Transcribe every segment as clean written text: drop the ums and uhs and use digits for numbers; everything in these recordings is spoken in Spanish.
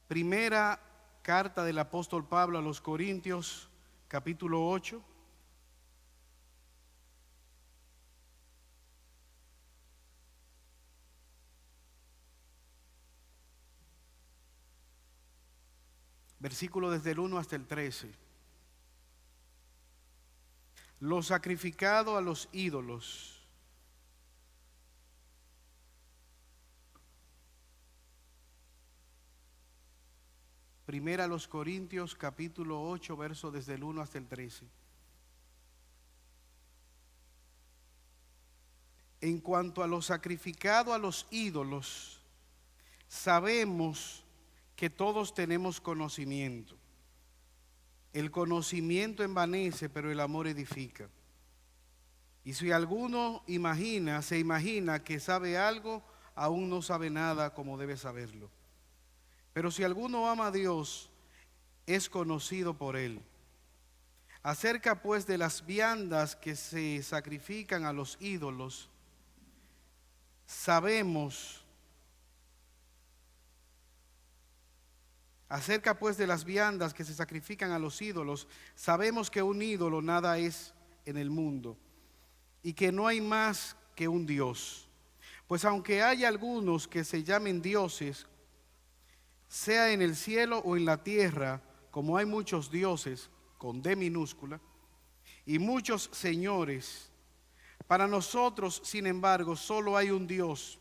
Primera carta del apóstol Pablo a los Corintios, capítulo 8. Versículo desde el 1 hasta el 13. Lo sacrificado a los ídolos. Primera a los Corintios, capítulo 8, verso desde el 1 hasta el 13. En cuanto a lo sacrificado a los ídolos, sabemos que todos tenemos conocimiento. El conocimiento envanece, pero el amor edifica. Y si alguno se imagina que sabe algo, aún no sabe nada como debe saberlo. Pero si alguno ama a Dios, es conocido por Él. Acerca pues de las viandas que se sacrifican a los ídolos, sabemos que un ídolo nada es en el mundo y que no hay más que un Dios. Pues aunque haya algunos que se llamen dioses, sea en el cielo o en la tierra, como hay muchos dioses, con D minúscula, y muchos señores, para nosotros, sin embargo, solo hay un Dios,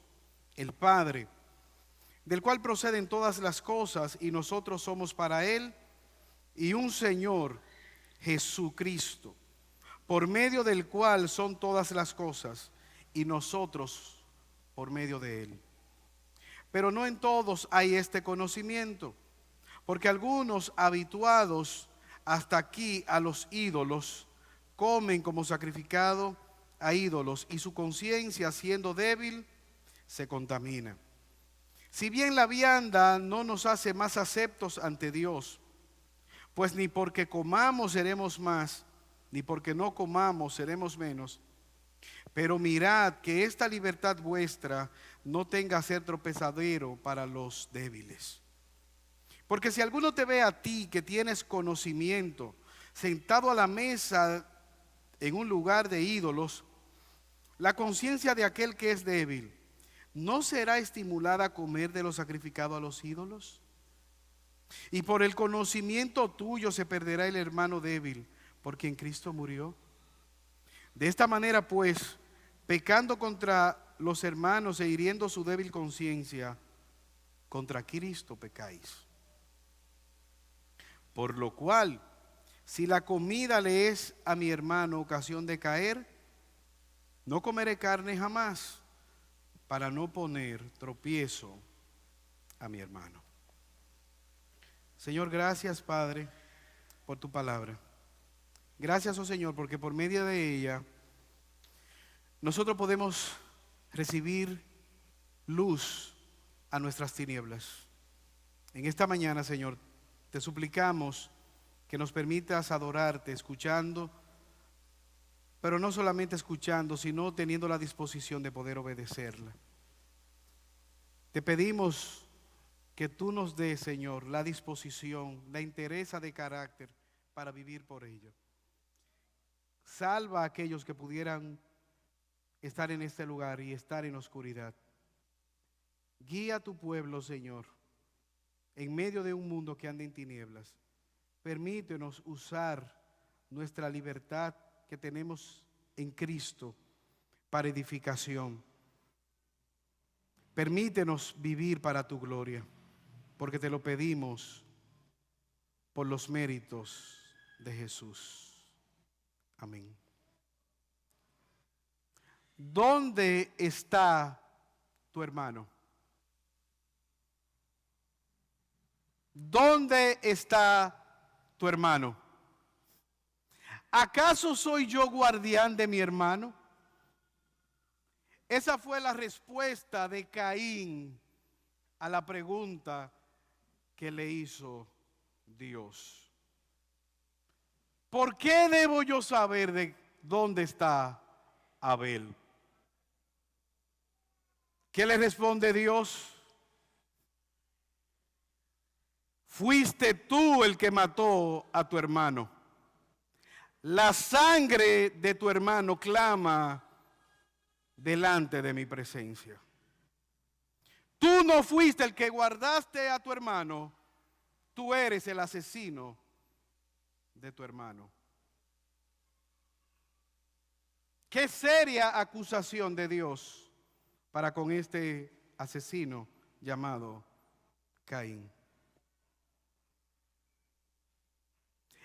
el Padre, del cual proceden todas las cosas, y nosotros somos para Él, y un Señor, Jesucristo, por medio del cual son todas las cosas, y nosotros por medio de Él. Pero no en todos hay este conocimiento, porque algunos habituados hasta aquí a los ídolos comen como sacrificado a ídolos, y su conciencia, siendo débil, se contamina. Si bien la vianda no nos hace más aceptos ante Dios, pues ni porque comamos seremos más, ni porque no comamos seremos menos. Pero mirad que esta libertad vuestra no tenga a ser tropezadero para los débiles. Porque si alguno te ve a ti que tienes conocimiento, sentado a la mesa en un lugar de ídolos, la conciencia de aquel que es débil, ¿no será estimulada a comer de lo sacrificado a los ídolos? Y por el conocimiento tuyo se perderá el hermano débil, por quien Cristo murió. De esta manera, pues, pecando contra los hermanos e hiriendo su débil conciencia, contra Cristo pecáis. Por lo cual, si la comida le es a mi hermano ocasión de caer, no comeré carne jamás, para no poner tropiezo a mi hermano. Señor, gracias, Padre, por tu palabra. Gracias, oh Señor, porque por medio de ella nosotros podemos recibir luz a nuestras tinieblas. En esta mañana, Señor, te suplicamos que nos permitas adorarte escuchando, pero no solamente escuchando, sino teniendo la disposición de poder obedecerla. Te pedimos que tú nos des, Señor, la disposición, la entereza de carácter para vivir por ello. Salva a aquellos que pudieran estar en este lugar y estar en oscuridad. Guía a tu pueblo, Señor, en medio de un mundo que anda en tinieblas. Permítenos usar nuestra libertad que tenemos en Cristo para edificación. Permítenos vivir para tu gloria, porque te lo pedimos por los méritos de Jesús. Amén. ¿Dónde está tu hermano? ¿Dónde está tu hermano? ¿Acaso soy yo guardián de mi hermano? Esa fue la respuesta de Caín a la pregunta que le hizo Dios. ¿Por qué debo yo saber de dónde está Abel? ¿Qué le responde Dios? fuiste tú el que mató a tu hermano. La sangre de tu hermano clama delante de mi presencia. Tú no fuiste el que guardaste a tu hermano, tú eres el asesino de tu hermano. Qué seria acusación de Dios para con este asesino llamado Caín.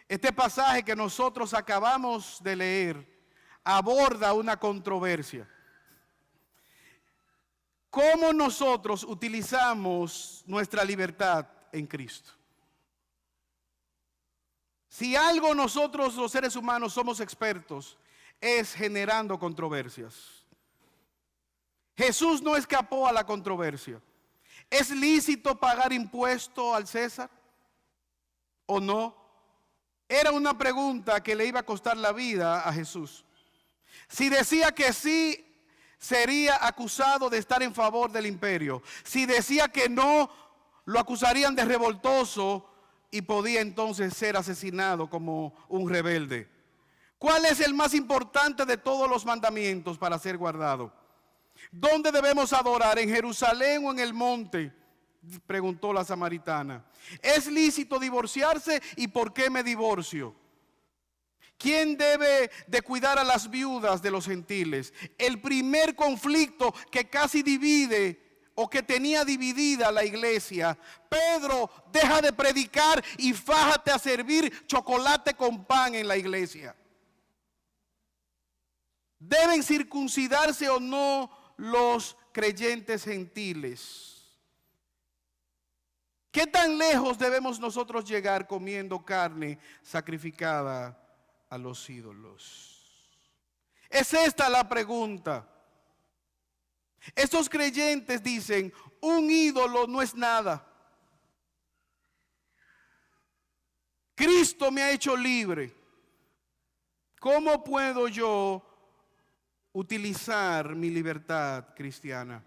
Este pasaje que nosotros acabamos de leer aborda una controversia. ¿Cómo nosotros utilizamos nuestra libertad en Cristo? Si algo nosotros los seres humanos somos expertos, es generando controversias. Jesús no escapó a la controversia. ¿Es lícito pagar impuesto al César o no? Era una pregunta que le iba a costar la vida a Jesús. Si decía que sí, sería acusado de estar en favor del imperio. Si decía que no, lo acusarían de revoltoso y podía entonces ser asesinado como un rebelde. ¿Cuál es el más importante de todos los mandamientos para ser guardado? ¿Dónde debemos adorar? ¿En Jerusalén o en el monte?, preguntó la samaritana. ¿Es lícito divorciarse y por qué me divorcio? ¿Quién debe de cuidar a las viudas de los gentiles? El primer conflicto que casi divide o que tenía dividida la iglesia. Pedro, deja de predicar y fájate a servir chocolate con pan en la iglesia. ¿Deben circuncidarse o no los creyentes gentiles? ¿Qué tan lejos debemos nosotros llegar comiendo carne sacrificada a los ídolos? Es esta la pregunta. Estos creyentes dicen, un ídolo no es nada. Cristo me ha hecho libre. ¿Cómo puedo yo utilizar mi libertad cristiana?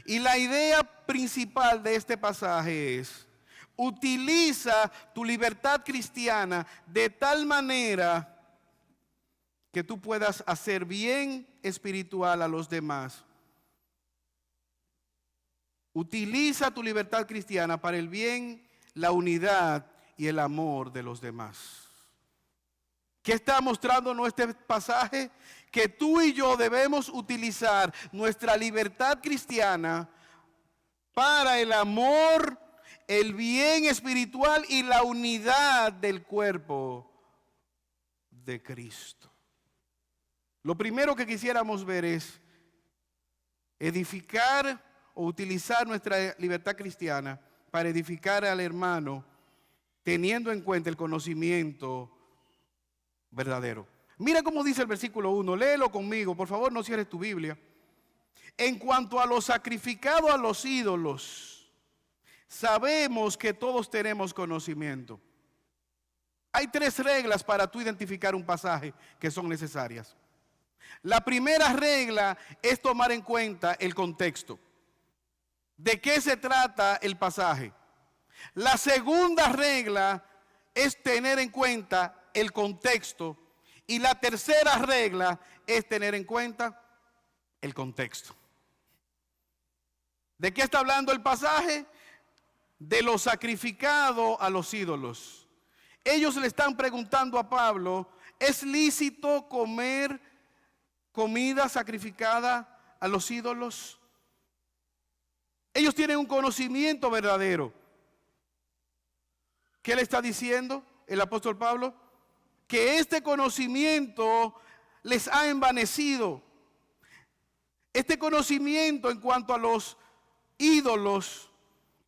Y la idea principal de este pasaje es: utiliza tu libertad cristiana de tal manera que tú puedas hacer bien espiritual a los demás. Utiliza tu libertad cristiana para el bien, la unidad y el amor de los demás. ¿Qué está mostrando nuestro pasaje? Que tú y yo debemos utilizar nuestra libertad cristiana para el amor, el bien espiritual y la unidad del cuerpo de Cristo. Lo primero que quisiéramos ver es edificar o utilizar nuestra libertad cristiana para edificar al hermano, teniendo en cuenta el conocimiento verdadero. Mira cómo dice el versículo 1, léelo conmigo, por favor, no cierres tu Biblia. En cuanto a lo sacrificado a los ídolos, sabemos que todos tenemos conocimiento. Hay 3 reglas para tú identificar un pasaje que son necesarias. La primera regla es tomar en cuenta el contexto. ¿De qué se trata el pasaje? La segunda regla es tener en cuenta el contexto. Y la tercera regla es tener en cuenta el contexto. ¿De qué está hablando el pasaje? De lo sacrificado a los ídolos. Ellos le están preguntando a Pablo, ¿es lícito comer comida sacrificada a los ídolos? Ellos tienen un conocimiento verdadero. ¿Qué le está diciendo el apóstol Pablo? Que este conocimiento les ha envanecido. Este conocimiento en cuanto a los ídolos,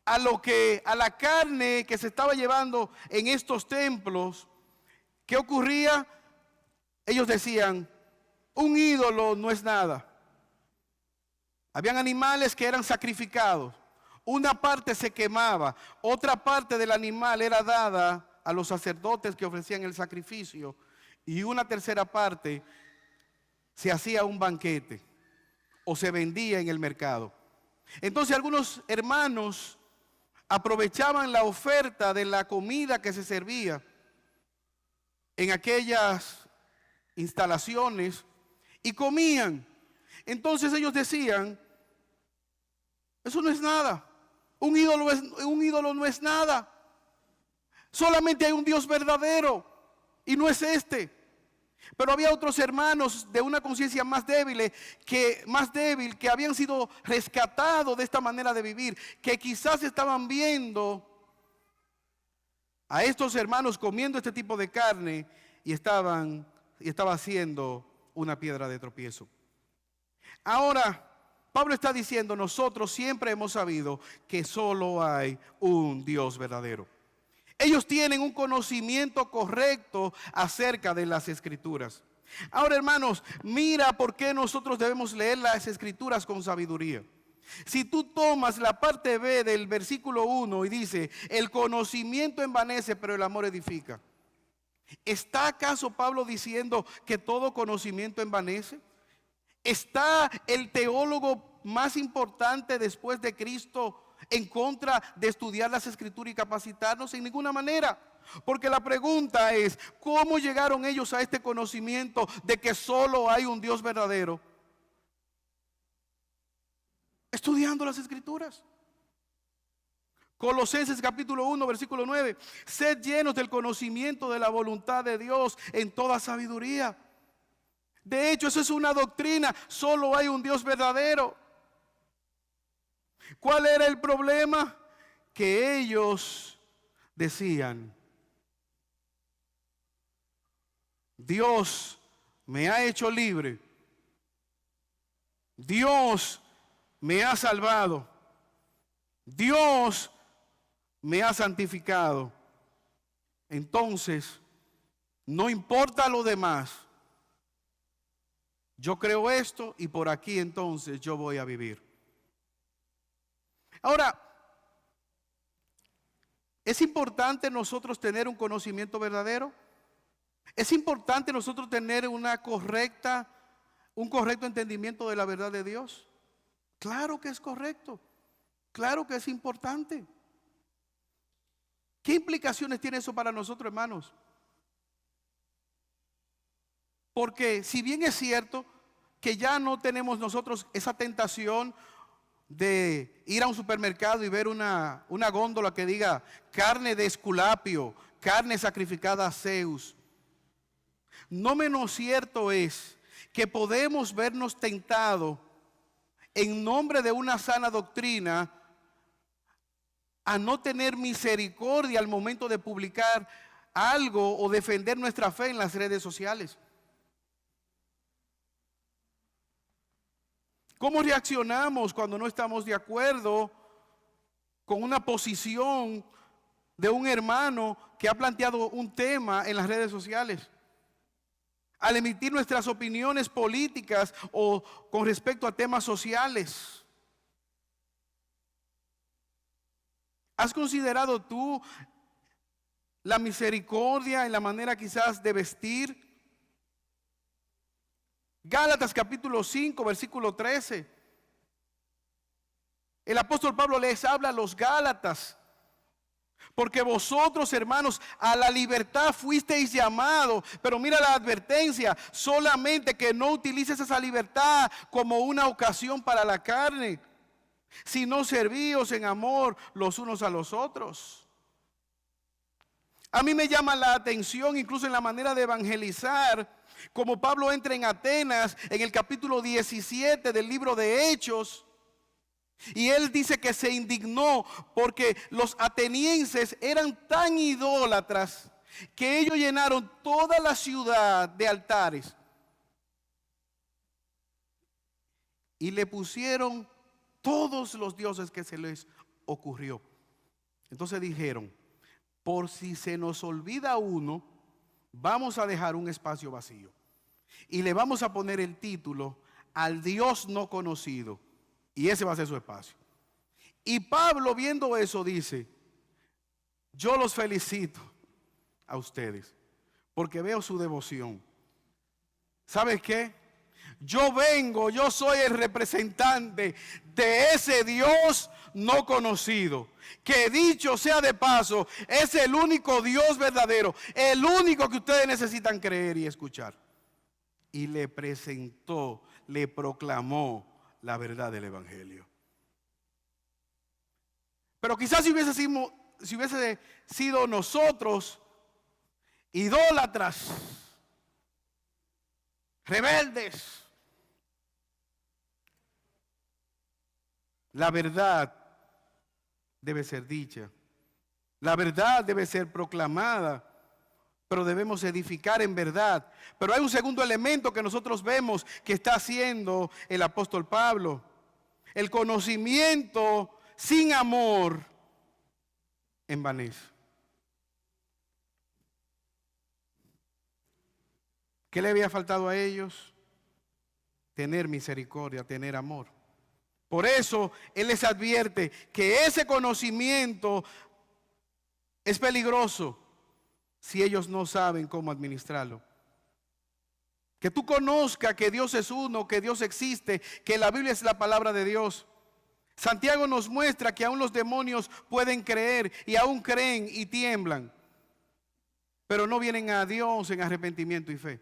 a la carne que se estaba llevando en estos templos, ¿qué ocurría? Ellos decían, un ídolo no es nada. Habían animales que eran sacrificados. Una parte se quemaba, otra parte del animal era dada a los sacerdotes que ofrecían el sacrificio, y una tercera parte se hacía un banquete o se vendía en el mercado. Entonces algunos hermanos aprovechaban la oferta de la comida que se servía en aquellas instalaciones y comían. Entonces ellos decían, eso no es nada, un ídolo no es nada, solamente hay un Dios verdadero y no es este. Pero había otros hermanos de una conciencia más débil que habían sido rescatados de esta manera de vivir, que quizás estaban viendo a estos hermanos comiendo este tipo de carne y estaba haciendo una piedra de tropiezo. Ahora, Pablo está diciendo, nosotros siempre hemos sabido que solo hay un Dios verdadero. Ellos tienen un conocimiento correcto acerca de las Escrituras. Ahora, hermanos, mira por qué nosotros debemos leer las Escrituras con sabiduría. Si tú tomas la parte B del versículo 1 y dice, el conocimiento envanece, pero el amor edifica. ¿Está acaso Pablo diciendo que todo conocimiento envanece? ¿Está el teólogo más importante después de Cristo en contra de estudiar las Escrituras y capacitarnos? En ninguna manera. Porque la pregunta es, ¿cómo llegaron ellos a este conocimiento de que solo hay un Dios verdadero? Estudiando las Escrituras. Colosenses capítulo 1, versículo 9. Sed llenos del conocimiento de la voluntad de Dios en toda sabiduría. De hecho, eso es una doctrina. Solo hay un Dios verdadero. ¿Cuál era el problema? Que ellos decían, Dios me ha hecho libre. Dios me ha salvado. Dios me ha santificado. Entonces, no importa lo demás. Yo creo esto y por aquí entonces yo voy a vivir. Ahora, ¿es importante nosotros tener un conocimiento verdadero? ¿Es importante nosotros tener un correcto entendimiento de la verdad de Dios? Claro que es correcto. Claro que es importante. ¿Qué implicaciones tiene eso para nosotros, hermanos? Porque si bien es cierto que ya no tenemos nosotros esa tentación de ir a un supermercado y ver una góndola que diga carne de Esculapio, carne sacrificada a Zeus, no menos cierto es que podemos vernos tentados en nombre de una sana doctrina a no tener misericordia al momento de publicar algo o defender nuestra fe en las redes sociales. ¿Cómo reaccionamos cuando no estamos de acuerdo con una posición de un hermano que ha planteado un tema en las redes sociales? Al emitir nuestras opiniones políticas o con respecto a temas sociales. ¿Has considerado tú la misericordia en la manera quizás de vestir? Gálatas capítulo 5, versículo 13. El apóstol Pablo les habla a los Gálatas. Porque vosotros, hermanos, a la libertad fuisteis llamados. Pero mira la advertencia, solamente que no utilices esa libertad como una ocasión para la carne, sino servíos en amor los unos a los otros. A mí me llama la atención, incluso en la manera de evangelizar, como Pablo entra en Atenas en el capítulo 17 del libro de Hechos. Y él dice que se indignó porque los atenienses eran tan idólatras que ellos llenaron toda la ciudad de altares y le pusieron todos los dioses que se les ocurrió. Entonces dijeron, por si se nos olvida uno, vamos a dejar un espacio vacío y le vamos a poner el título al Dios no conocido. Y ese va a ser su espacio. Y Pablo, viendo eso, dice, yo los felicito a ustedes porque veo su devoción. ¿Sabes qué? Yo soy el representante de ese Dios no conocido, que dicho sea de paso, es el único Dios verdadero, el único que ustedes necesitan creer y escuchar. Y le presentó, le proclamó la verdad del Evangelio. Pero quizás si hubiese sido nosotros idólatras, rebeldes, la verdad debe ser dicha, la verdad debe ser proclamada, pero debemos edificar en verdad. Pero hay un segundo elemento que nosotros vemos que está haciendo el apóstol Pablo. El conocimiento sin amor envanece. ¿Qué le había faltado a ellos? Tener misericordia, tener amor. Por eso Él les advierte que ese conocimiento es peligroso si ellos no saben cómo administrarlo. Que tú conozcas que Dios es uno, que Dios existe, que la Biblia es la palabra de Dios. Santiago nos muestra que aún los demonios pueden creer y aún creen y tiemblan, pero no vienen a Dios en arrepentimiento y fe.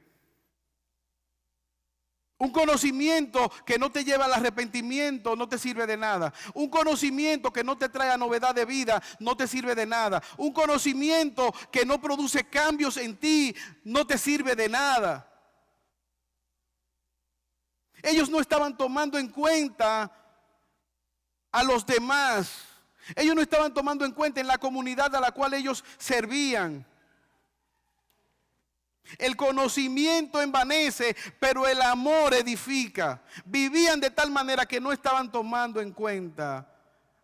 Un conocimiento que no te lleva al arrepentimiento no te sirve de nada. Un conocimiento que no te trae a novedad de vida no te sirve de nada. Un conocimiento que no produce cambios en ti no te sirve de nada. Ellos no estaban tomando en cuenta a los demás. Ellos no estaban tomando en cuenta en la comunidad a la cual ellos servían. El conocimiento envanece, pero el amor edifica. Vivían de tal manera que no estaban tomando en cuenta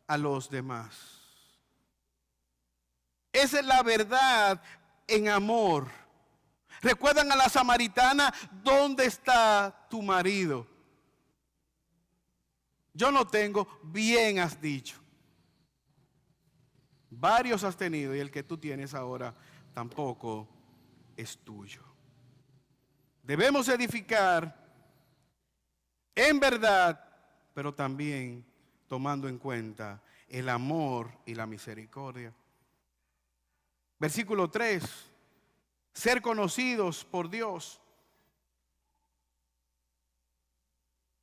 a los demás. Esa es la verdad en amor. ¿Recuerdan a la samaritana? ¿Dónde está tu marido? Yo no tengo. Bien has dicho. Varios has tenido y el que tú tienes ahora tampoco es tuyo. Debemos edificar en verdad, pero también tomando en cuenta el amor y la misericordia. Versículo 3. Ser conocidos por Dios.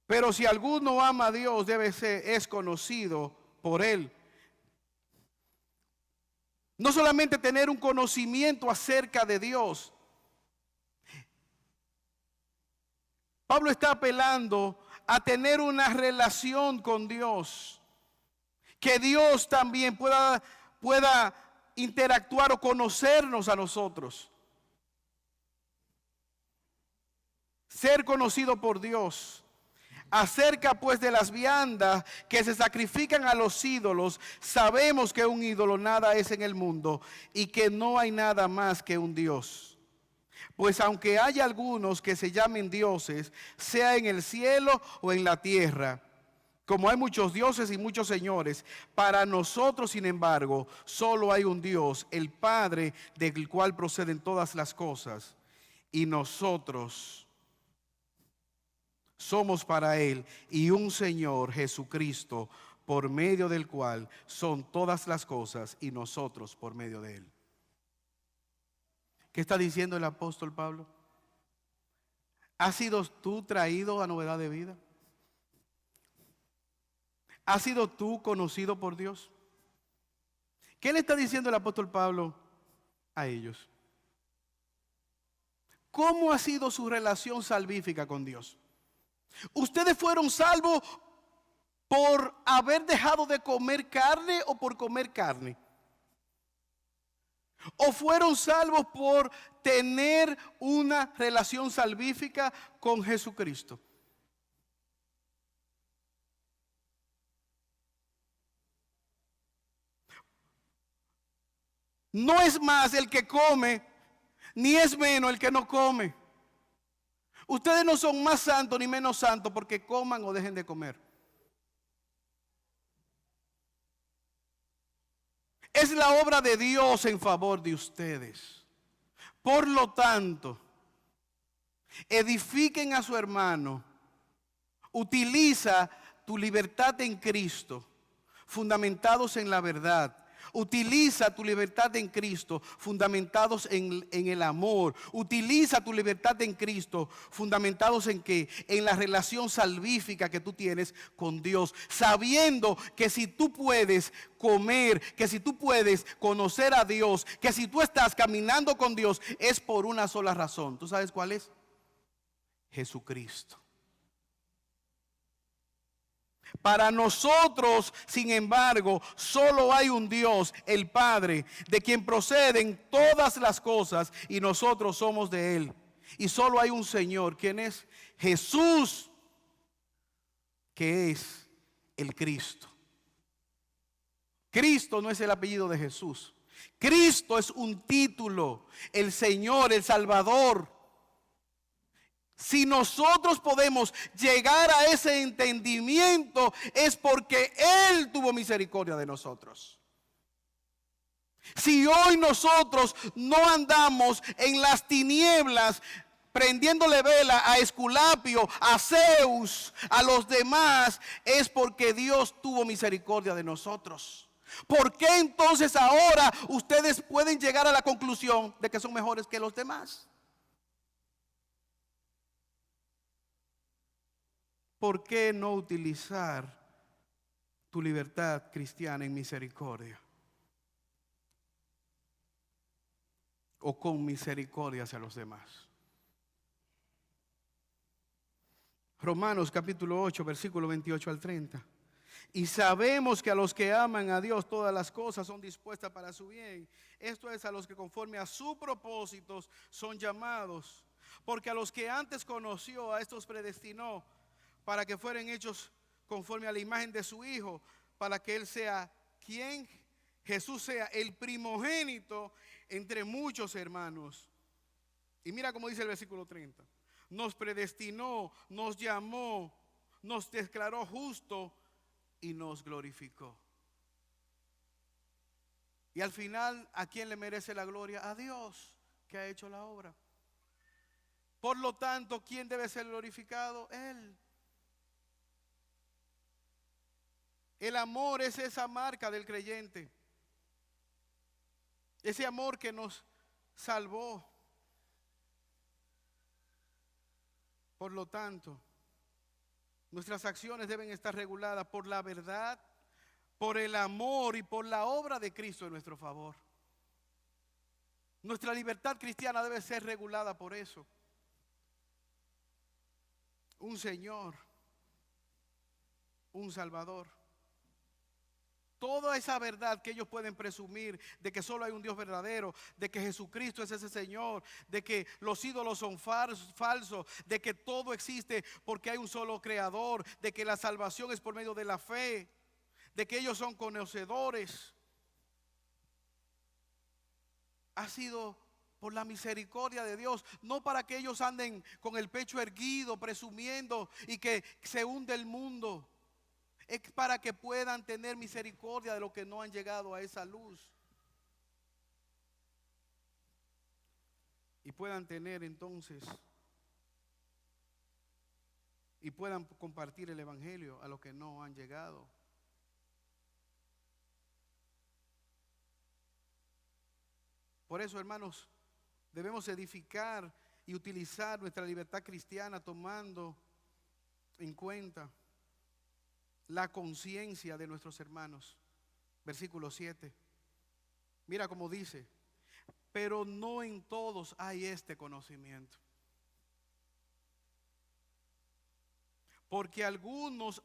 Pero si alguno ama a Dios, es conocido por Él. No solamente tener un conocimiento acerca de Dios. Pablo está apelando a tener una relación con Dios. Que Dios también pueda interactuar o conocernos a nosotros. Ser conocido por Dios. Acerca pues de las viandas que se sacrifican a los ídolos, sabemos que un ídolo nada es en el mundo y que no hay nada más que un Dios. Pues aunque haya algunos que se llamen dioses, sea en el cielo o en la tierra, como hay muchos dioses y muchos señores, para nosotros, sin embargo, solo hay un Dios, el Padre, del cual proceden todas las cosas, y nosotros somos para Él, y un Señor, Jesucristo, por medio del cual son todas las cosas, y nosotros por medio de Él. ¿Qué está diciendo el apóstol Pablo? ¿Has sido tú traído a novedad de vida? ¿Has sido tú conocido por Dios? ¿Qué le está diciendo el apóstol Pablo a ellos? ¿Cómo ha sido su relación salvífica con Dios? ¿Ustedes fueron salvos por haber dejado de comer carne o por comer carne? ¿O fueron salvos por tener una relación salvífica con Jesucristo? No es más el que come, ni es menos el que no come. Ustedes no son más santos ni menos santos porque coman o dejen de comer. Es la obra de Dios en favor de ustedes. Por lo tanto, edifiquen a su hermano Utiliza tu libertad en Cristo, fundamentados en la verdad. Utiliza tu libertad en Cristo, fundamentados en el amor. Utiliza tu libertad en Cristo, fundamentados en qué? En la relación salvífica que tú tienes con Dios. Sabiendo que si tú puedes comer, que si tú puedes conocer a Dios, que si tú estás caminando con Dios, es por una sola razón. ¿Tú sabes cuál es? Jesucristo. Para nosotros, sin embargo, solo hay un Dios, el Padre, de quien proceden todas las cosas y nosotros somos de Él. Y solo hay un Señor, ¿quién es? Jesús, que es el Cristo. Cristo no es el apellido de Jesús. Cristo es un título, el Señor, el Salvador. Si nosotros podemos llegar a ese entendimiento, es porque Él tuvo misericordia de nosotros. Si hoy nosotros no andamos en las tinieblas, prendiéndole vela a Esculapio, a Zeus, a los demás, es porque Dios tuvo misericordia de nosotros. ¿Por qué entonces ahora ustedes pueden llegar a la conclusión de que son mejores que los demás? ¿Por qué no utilizar tu libertad cristiana en misericordia? O con misericordia hacia los demás. Romanos capítulo 8, versículo 28 al 30. Y sabemos que a los que aman a Dios todas las cosas son dispuestas para su bien. Esto es, a los que conforme a sus propósitos son llamados. Porque a los que antes conoció, a estos predestinó para que fueran hechos conforme a la imagen de su Hijo, para que Él sea quien Jesús sea el primogénito entre muchos hermanos. Y mira cómo dice el versículo 30. Nos predestinó, nos llamó, nos declaró justo y nos glorificó. Y al final, ¿a quién le merece la gloria? A Dios, que ha hecho la obra. Por lo tanto, ¿quién debe ser glorificado? Él. El amor es esa marca del creyente. Ese amor que nos salvó. Por lo tanto, nuestras acciones deben estar reguladas por la verdad, por el amor y por la obra de Cristo en nuestro favor. Nuestra libertad cristiana debe ser regulada por eso. Un Señor, un Salvador. Toda esa verdad que ellos pueden presumir de que solo hay un Dios verdadero, de que Jesucristo es ese Señor, de que los ídolos son falsos, de que todo existe porque hay un solo creador, de que la salvación es por medio de la fe, de que ellos son conocedores, ha sido por la misericordia de Dios, no para que ellos anden con el pecho erguido, presumiendo y que se hunde el mundo. Es para que puedan tener misericordia de los que no han llegado a esa luz. Y puedan tener entonces, y puedan compartir el evangelio a los que no han llegado. Por eso, hermanos, debemos edificar y utilizar nuestra libertad cristiana tomando en cuenta la conciencia de nuestros hermanos. Versículo 7. Mira cómo dice: pero no en todos hay este conocimiento. Porque algunos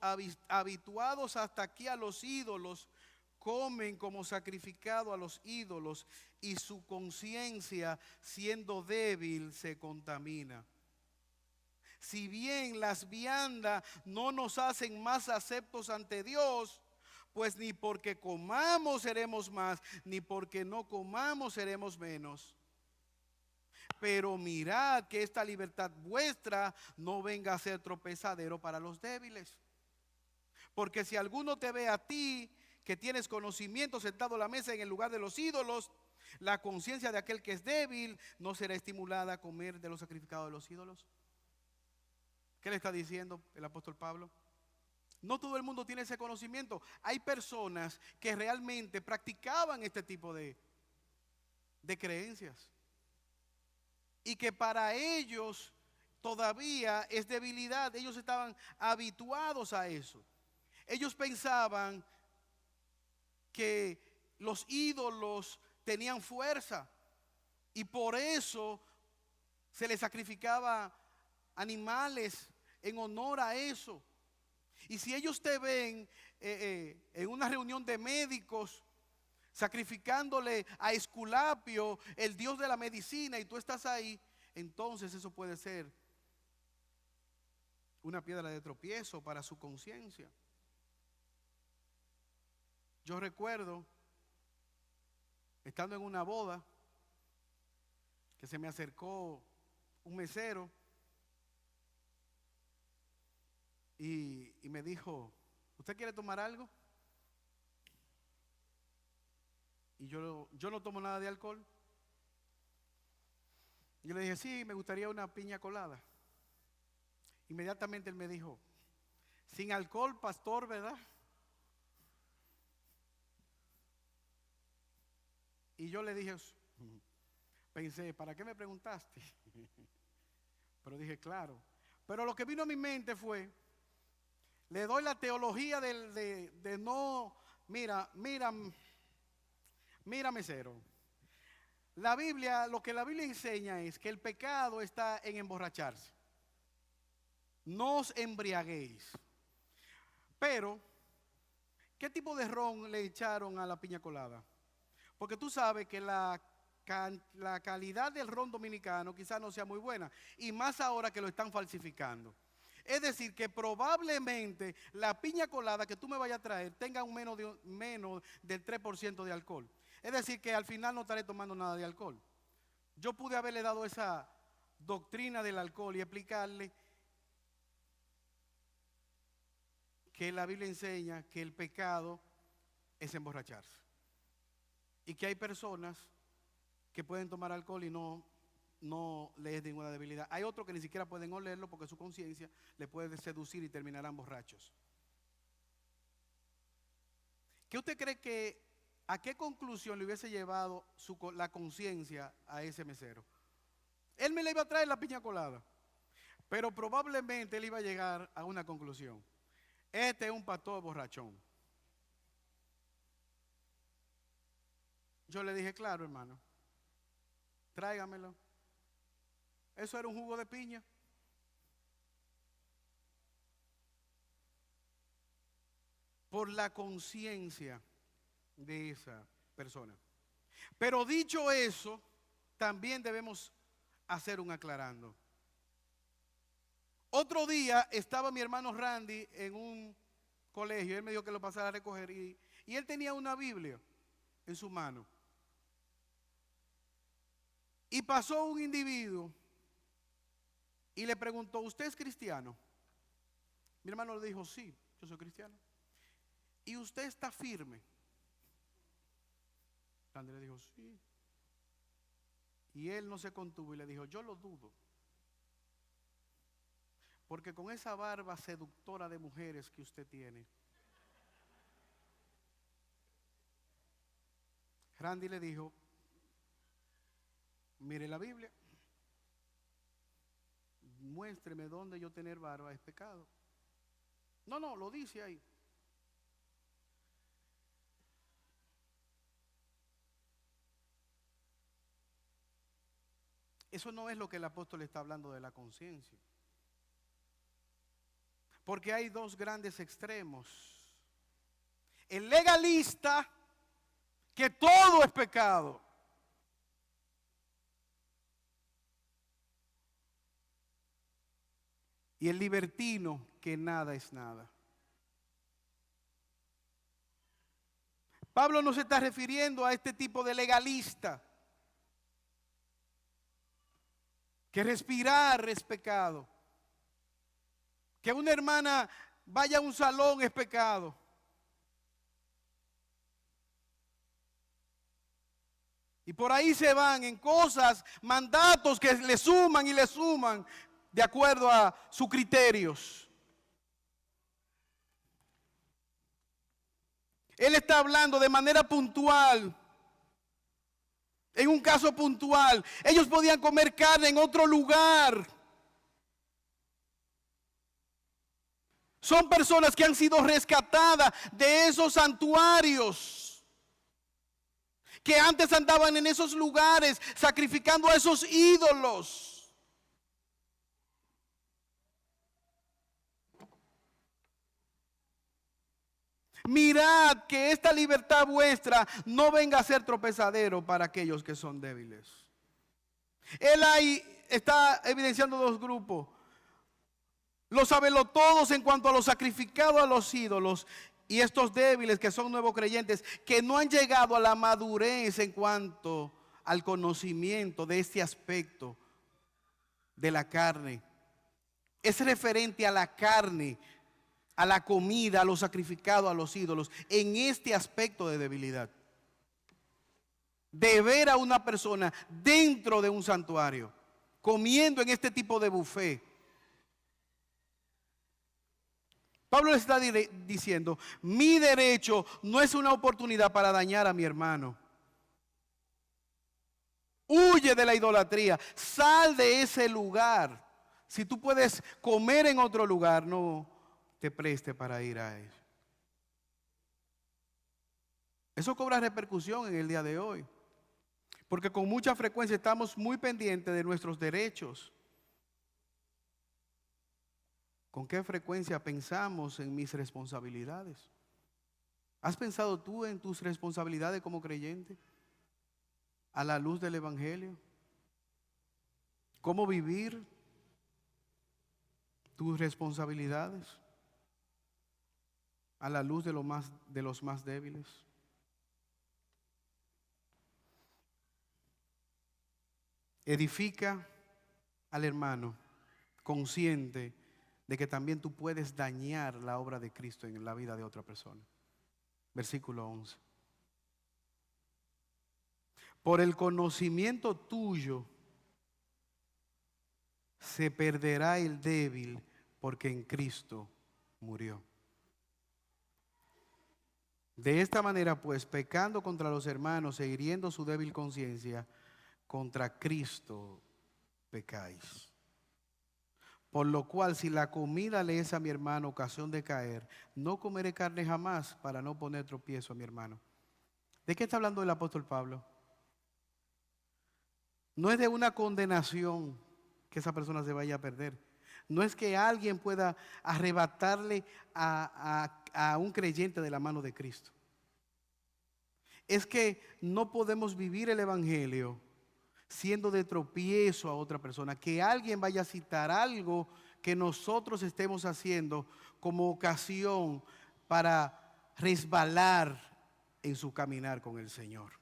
habituados hasta aquí a los ídolos comen como sacrificado a los ídolos, y su conciencia, siendo débil, se contamina. Si bien las viandas no nos hacen más aceptos ante Dios, pues ni porque comamos seremos más, ni porque no comamos seremos menos. Pero mirad que esta libertad vuestra no venga a ser tropezadero para los débiles. Porque si alguno te ve a ti, que tienes conocimiento, sentado a la mesa en el lugar de los ídolos, la conciencia de aquel que es débil no será estimulada a comer de los sacrificados de los ídolos. ¿Qué le está diciendo el apóstol Pablo? No todo el mundo tiene ese conocimiento. Hay personas que realmente practicaban este tipo de creencias y que para ellos todavía es debilidad. Ellos estaban habituados a eso. Ellos pensaban que los ídolos tenían fuerza y por eso se les sacrificaba animales en honor a eso. Y si ellos te ven en una reunión de médicos sacrificándole a Esculapio, el dios de la medicina, y tú estás ahí, entonces eso puede ser una piedra de tropiezo para su conciencia. Yo recuerdo, estando en una boda, que se me acercó un mesero y me dijo, ¿usted quiere tomar algo? Y yo no tomo nada de alcohol. Yo le dije, sí, me gustaría una piña colada. Inmediatamente él me dijo, sin alcohol, pastor, ¿verdad? Y yo le dije, pensé, ¿para qué me preguntaste? Pero dije, claro. Pero lo que vino a mi mente fue, le doy la teología de no, mira, mesero. La Biblia, lo que la Biblia enseña es que el pecado está en emborracharse. No os embriaguéis. Pero, ¿qué tipo de ron le echaron a la piña colada? Porque tú sabes que la calidad del ron dominicano quizás no sea muy buena. Y más ahora que lo están falsificando. Es decir, que probablemente la piña colada que tú me vayas a traer tenga un menos del 3% de alcohol. Es decir, que al final no estaré tomando nada de alcohol. Yo pude haberle dado esa doctrina del alcohol y explicarle que la Biblia enseña que el pecado es emborracharse. Y que hay personas que pueden tomar alcohol y no les es ninguna debilidad. Hay otros que ni siquiera pueden olerlo porque su conciencia le puede seducir y terminarán borrachos. ¿Qué usted cree que, a qué conclusión le hubiese llevado la conciencia a ese mesero? Él me le iba a traer la piña colada, pero probablemente él iba a llegar a una conclusión. Este es un pastor borrachón. Yo le dije, claro, hermano, tráigamelo. Eso era un jugo de piña. Por la conciencia de esa persona. Pero dicho eso, también debemos hacer un aclarando. Otro día estaba mi hermano Randy en un colegio, él me dijo que lo pasara a recoger y él tenía una Biblia en su mano. Y pasó un individuo y le preguntó, ¿usted es cristiano? Mi hermano le dijo, sí, yo soy cristiano. ¿Y usted está firme? Randy le dijo, sí. Y él no se contuvo y le dijo, yo lo dudo. Porque con esa barba seductora de mujeres que usted tiene. Randy le dijo, mire la Biblia, muéstreme dónde yo tener barba es pecado. No, lo dice ahí. Eso no es lo que el apóstol está hablando de la conciencia. Porque hay dos grandes extremos. El legalista, que todo es pecado. Y el libertino, que nada es nada. Pablo no se está refiriendo a este tipo de legalista, que respirar es pecado, que una hermana vaya a un salón es pecado. Y por ahí se van en cosas, mandatos que le suman y le suman. de acuerdo a sus criterios. Él está hablando de manera puntual. En un caso puntual, ellos podían comer carne en otro lugar. Son personas que han sido rescatadas de esos santuarios, que antes andaban en esos lugares sacrificando a esos ídolos. Mirad que esta libertad vuestra no venga a ser tropezadero para aquellos que son débiles. Él ahí está evidenciando dos grupos. Los sabelotodos en cuanto a lo sacrificado a los ídolos, y estos débiles que son nuevos creyentes, que no han llegado a la madurez en cuanto al conocimiento de este aspecto de la carne. Es referente a la carne, a la comida, a lo sacrificado a los ídolos, en este aspecto de debilidad. De ver a una persona dentro de un santuario, comiendo en este tipo de buffet. Pablo le está diciendo, mi derecho no es una oportunidad para dañar a mi hermano. Huye de la idolatría, sal de ese lugar. Si tú puedes comer en otro lugar, no te preste para ir a él. Eso cobra repercusión en el día de hoy, porque con mucha frecuencia estamos muy pendientes de nuestros derechos. ¿Con qué frecuencia pensamos en mis responsabilidades? ¿Has pensado tú en tus responsabilidades como creyente a la luz del Evangelio? ¿Cómo vivir tus responsabilidades a la luz de los más débiles? Edifica al hermano consciente de que también tú puedes dañar la obra de Cristo en la vida de otra persona. Versículo 11. Por el conocimiento tuyo se perderá el débil, porque en Cristo murió. De esta manera, pues, pecando contra los hermanos e hiriendo su débil conciencia, contra Cristo pecáis. Por lo cual, si la comida le es a mi hermano ocasión de caer, no comeré carne jamás para no poner tropiezo a mi hermano. ¿De qué está hablando el apóstol Pablo? No es de una condenación que esa persona se vaya a perder. No es que alguien pueda arrebatarle a un creyente de la mano de Cristo. Es que no podemos vivir el Evangelio siendo de tropiezo a otra persona. Que alguien vaya a citar algo que nosotros estemos haciendo como ocasión para resbalar en su caminar con el Señor.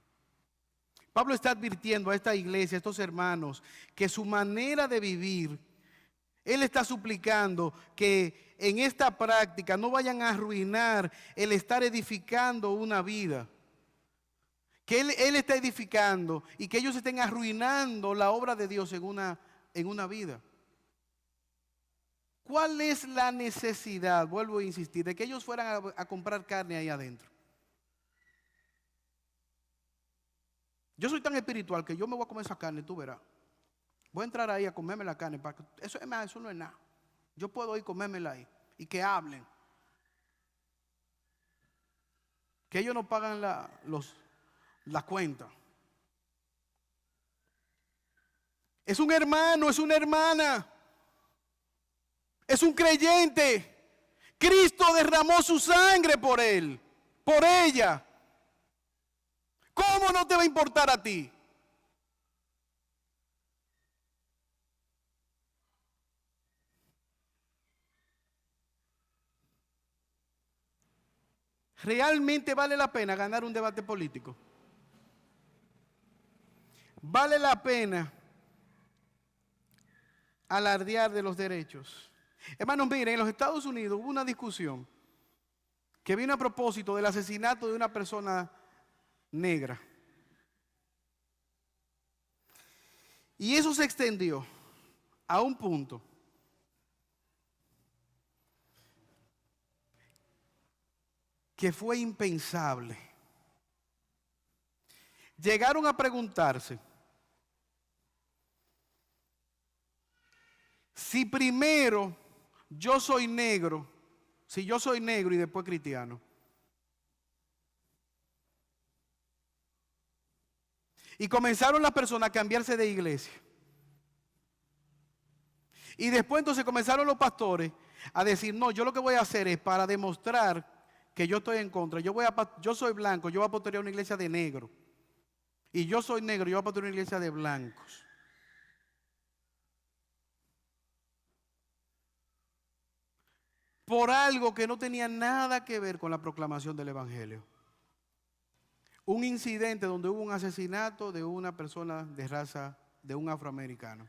Pablo está advirtiendo a esta iglesia, a estos hermanos, que su manera de vivir, él está suplicando que en esta práctica no vayan a arruinar el estar edificando una vida. Que él está edificando y que ellos estén arruinando la obra de Dios en una vida. ¿Cuál es la necesidad, vuelvo a insistir, de que ellos fueran a comprar carne ahí adentro? Yo soy tan espiritual que yo me voy a comer esa carne, tú verás. Voy a entrar ahí a comerme la carne. Eso no es nada. Yo puedo ir a comérmela ahí y que hablen. Que ellos no pagan la cuenta. Es un hermano, es una hermana. Es un creyente. Cristo derramó su sangre por él, por ella. ¿Cómo no te va a importar a ti? ¿Realmente vale la pena ganar un debate político? ¿Vale la pena alardear de los derechos? Hermanos, miren, en los Estados Unidos hubo una discusión que vino a propósito del asesinato de una persona negra. Y eso se extendió a un punto que fue impensable. Llegaron a preguntarse si primero yo soy negro, si yo soy negro y después cristiano. Y comenzaron las personas a cambiarse de iglesia. Y después entonces comenzaron los pastores a decir, no, yo lo que voy a hacer es para demostrar que yo estoy en contra. Yo soy blanco, yo voy a pastorear una iglesia de negro. Y yo soy negro, yo voy a pastorear una iglesia de blancos. Por algo que no tenía nada que ver con la proclamación del evangelio. Un incidente donde hubo un asesinato de una persona de raza, de un afroamericano.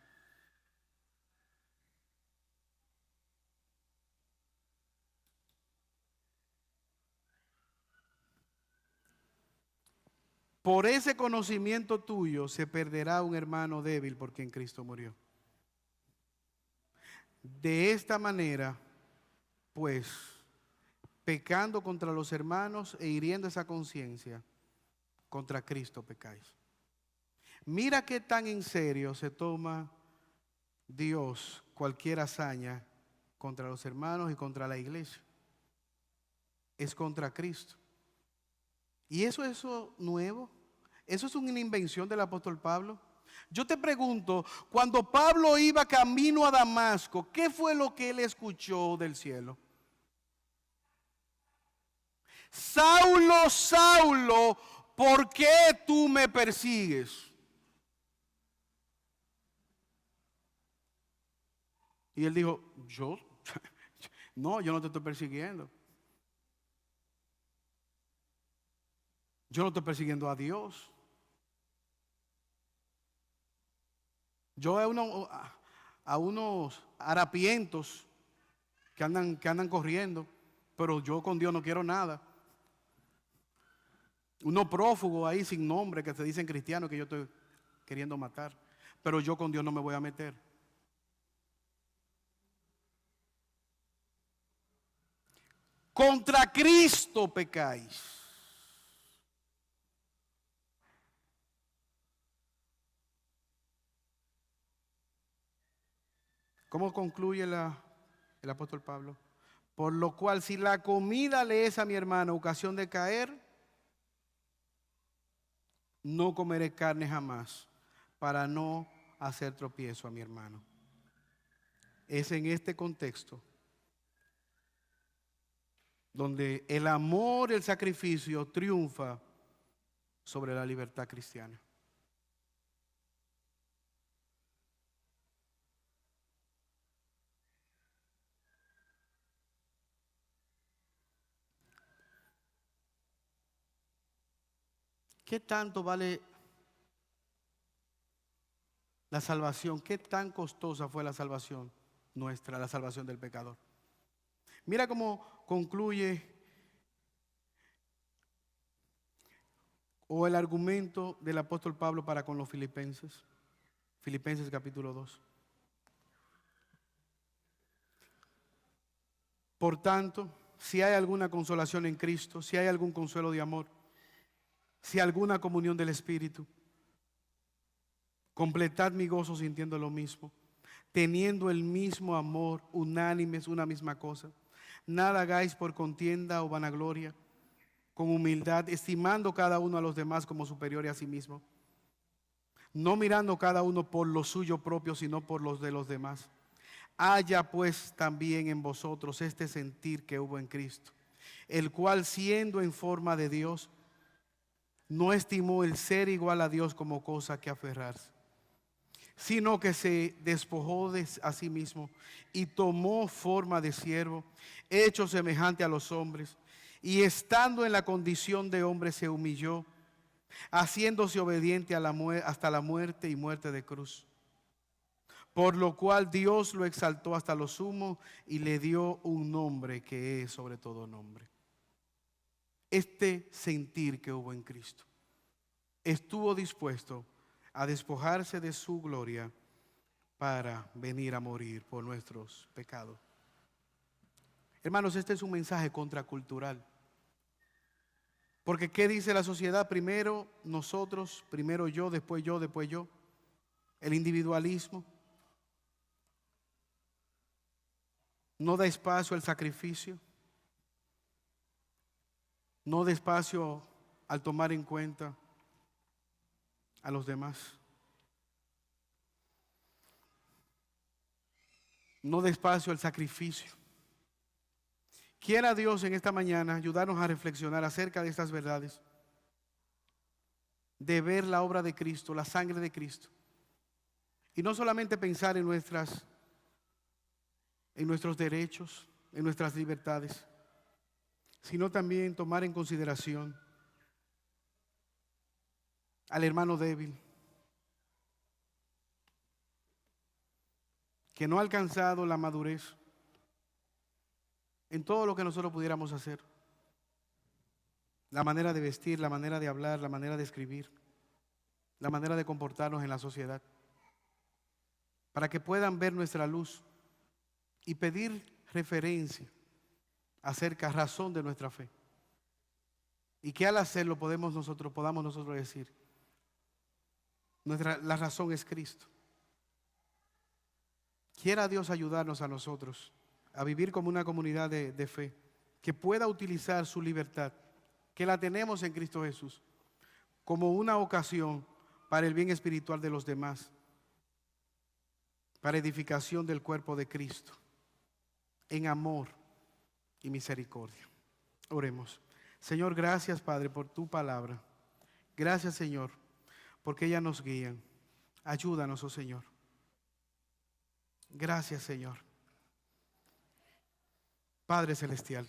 Por ese conocimiento tuyo se perderá un hermano débil por quien Cristo murió. De esta manera, pues, pecando contra los hermanos e hiriendo esa conciencia, contra Cristo pecáis. Mira qué tan en serio se toma Dios cualquier hazaña contra los hermanos y contra la iglesia. Es contra Cristo. ¿Y eso es nuevo? ¿Eso es una invención del apóstol Pablo? Yo te pregunto, cuando Pablo iba camino a Damasco, ¿qué fue lo que él escuchó del cielo? Saulo, Saulo, ¿por qué tú me persigues? Y él dijo, no, yo no te estoy persiguiendo. Yo no estoy persiguiendo a Dios. Yo a unos harapientos que andan corriendo, pero yo con Dios no quiero nada. Unos prófugos ahí sin nombre que se dicen cristianos que yo estoy queriendo matar, pero yo con Dios no me voy a meter. Contra Cristo pecáis. ¿Cómo concluye el apóstol Pablo? Por lo cual, si la comida le es a mi hermano ocasión de caer, no comeré carne jamás, para no hacer tropiezo a mi hermano. Es en este contexto donde el amor y el sacrificio triunfa sobre la libertad cristiana. ¿Qué tanto vale la salvación? ¿Qué tan costosa fue la salvación nuestra, la salvación del pecador? Mira cómo concluye o el argumento del apóstol Pablo para con los filipenses. Filipenses capítulo 2. Por tanto, si hay alguna consolación en Cristo, si hay algún consuelo de amor, si hay alguna comunión del Espíritu, completad mi gozo sintiendo lo mismo, teniendo el mismo amor, unánimes, una misma cosa. Nada hagáis por contienda o vanagloria, con humildad, estimando cada uno a los demás como superiores a sí mismo, no mirando cada uno por lo suyo propio, sino por los de los demás. Haya pues también en vosotros este sentir que hubo en Cristo, el cual siendo en forma de Dios, no estimó el ser igual a Dios como cosa que aferrarse, sino que se despojó de a sí mismo y tomó forma de siervo, hecho semejante a los hombres, y estando en la condición de hombre se humilló, haciéndose obediente hasta la muerte y muerte de cruz. Por lo cual Dios lo exaltó hasta lo sumo y le dio un nombre que es sobre todo nombre. Este sentir que hubo en Cristo estuvo dispuesto a despojarse de su gloria para venir a morir por nuestros pecados. Hermanos, este es un mensaje contracultural. Porque ¿qué dice la sociedad? Primero nosotros, primero yo, después yo, después yo. El individualismo no da espacio al sacrificio, no da espacio al tomar en cuenta a los demás. No da espacio al sacrificio. Quiera Dios en esta mañana ayudarnos a reflexionar acerca de estas verdades, de ver la obra de Cristo, la sangre de Cristo, y no solamente pensar en nuestros derechos, en nuestras libertades, sino también tomar en consideración al hermano débil, que no ha alcanzado la madurez en todo lo que nosotros pudiéramos hacer. La manera de vestir, la manera de hablar, la manera de escribir, la manera de comportarnos en la sociedad, para que puedan ver nuestra luz y pedir referencia acerca, razón de nuestra fe. Y que al hacerlo podamos nosotros decir, la razón es Cristo. Quiera Dios ayudarnos a nosotros a vivir como una comunidad de fe, que pueda utilizar su libertad, que la tenemos en Cristo Jesús, como una ocasión para el bien espiritual de los demás, para edificación del cuerpo de Cristo, en amor y misericordia. Oremos. Señor, gracias, Padre, por tu palabra. Gracias, Señor, porque ella nos guía. Ayúdanos, oh Señor. Gracias, Señor. Padre celestial,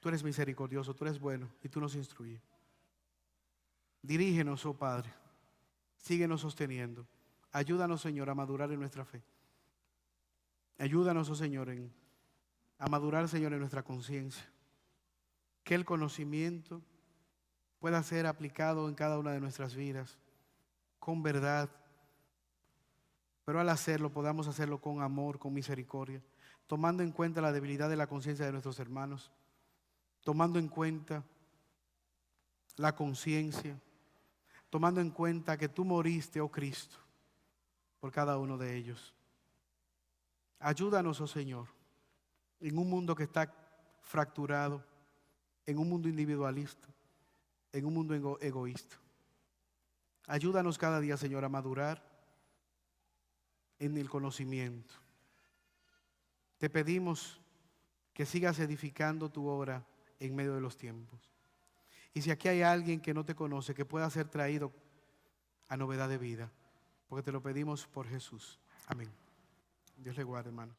tú eres misericordioso, tú eres bueno y tú nos instruyes. Dirígenos, oh Padre. Síguenos sosteniendo. Ayúdanos, Señor, a madurar en nuestra fe. Ayúdanos, oh Señor, a madurar, Señor, en nuestra conciencia. Que el conocimiento pueda ser aplicado en cada una de nuestras vidas, con verdad. Pero al hacerlo, podamos hacerlo con amor, con misericordia, tomando en cuenta la debilidad de la conciencia de nuestros hermanos, tomando en cuenta la conciencia, tomando en cuenta que tú moriste, oh Cristo, por cada uno de ellos. Ayúdanos, oh Señor, en un mundo que está fracturado, en un mundo individualista, en un mundo egoísta. Ayúdanos cada día, Señor, a madurar en el conocimiento. Te pedimos que sigas edificando tu obra en medio de los tiempos. Y si aquí hay alguien que no te conoce, que pueda ser traído a novedad de vida, porque te lo pedimos por Jesús. Amén. Dios le guarde, hermanos.